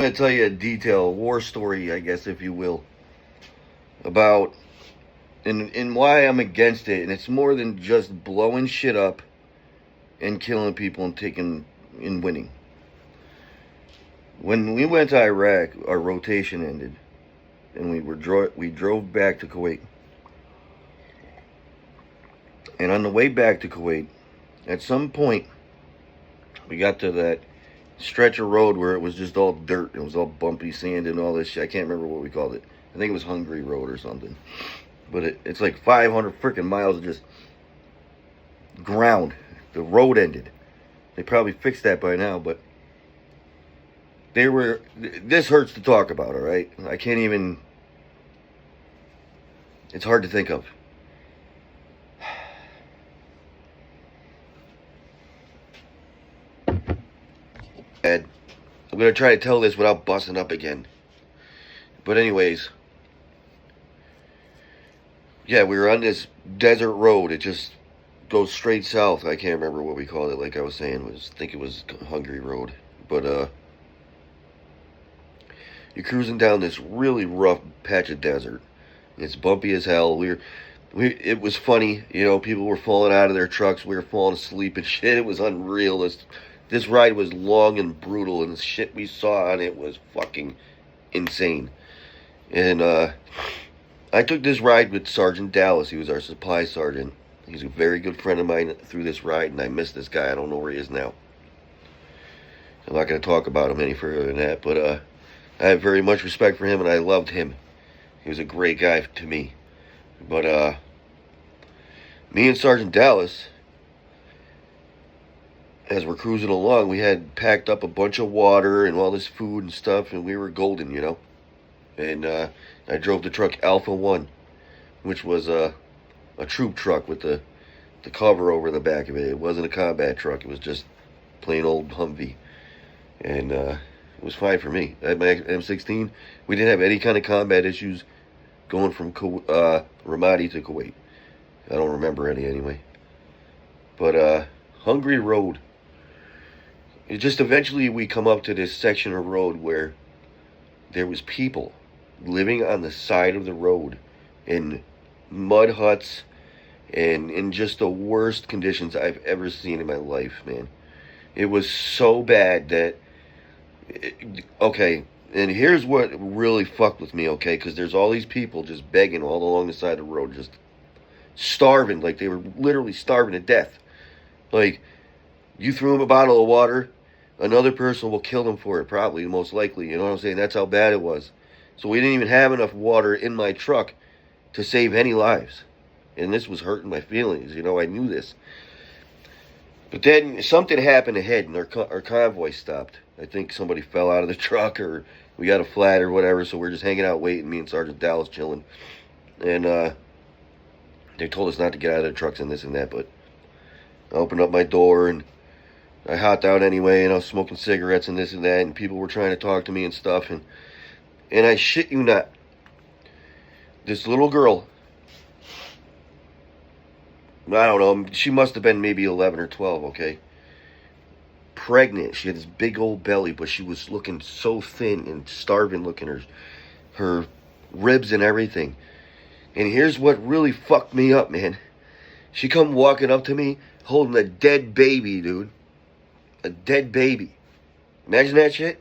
I'm going to tell you a war story, I guess, if you will, about and why I'm against it. And it's more than just blowing shit up and killing people and taking and winning. When we went to Iraq, our rotation ended, and we drove back to Kuwait. And on the way back to Kuwait, at some point, we got to that stretch of road where it was just all dirt. It was all bumpy sand and all this shit. I can't remember what we called it. I think it was Hungary Road or something. But it's like 500 freaking miles of just ground. The road ended. They probably fixed that by now, but this hurts to talk about, all right? I can't even, it's hard to think of. And I'm going to try to tell this without busting up again. But anyways, yeah, we were on this desert road. It just goes straight south. I can't remember what we called it. Like I was saying, I think it was Hungary Road. But you're cruising down this really rough patch of desert. It's bumpy as hell. It was funny, you know. People were falling out of their trucks. We were falling asleep and shit. It was unreal. This ride was long and brutal, and the shit we saw on it was fucking insane. And I took this ride with Sergeant Dallas. He was our supply sergeant. He's a very good friend of mine through this ride, and I miss this guy. I don't know where he is now. I'm not going to talk about him any further than that, but I have very much respect for him, and I loved him. He was a great guy to me. But me and Sergeant Dallas, as we're cruising along, we had packed up a bunch of water and all this food and stuff, and we were golden, you know. And I drove the truck Alpha 1, which was a troop truck with the cover over the back of it. It wasn't a combat truck. It was just plain old Humvee. And it was fine for me. At my M16, we didn't have any kind of combat issues going from Ramadi to Kuwait. I don't remember any anyway. But Hungary Road. It just eventually we come up to this section of road where there was people living on the side of the road in mud huts and in just the worst conditions I've ever seen in my life, man. It was so bad that okay, and here's what really fucked with me, okay, because there's all these people just begging all along the side of the road, just starving, like they were literally starving to death. Like, you threw them a bottle of water, another person will kill them for it, probably, most likely. You know what I'm saying? That's how bad it was. So we didn't even have enough water in my truck to save any lives. And this was hurting my feelings. You know, I knew this. But then something happened ahead, and our convoy stopped. I think somebody fell out of the truck, or we got a flat or whatever, so we're just hanging out waiting, me and Sergeant Dallas chilling. And they told us not to get out of the trucks and this and that, but I opened up my door, and I hopped out anyway, and I was smoking cigarettes and this and that, and people were trying to talk to me and stuff, and I shit you not, this little girl, I don't know, she must have been maybe 11 or 12, okay? Pregnant. She had this big old belly, but she was looking so thin and starving looking, her ribs and everything. And here's what really fucked me up, man. She come walking up to me holding a dead baby, dude. A dead baby. Imagine that shit.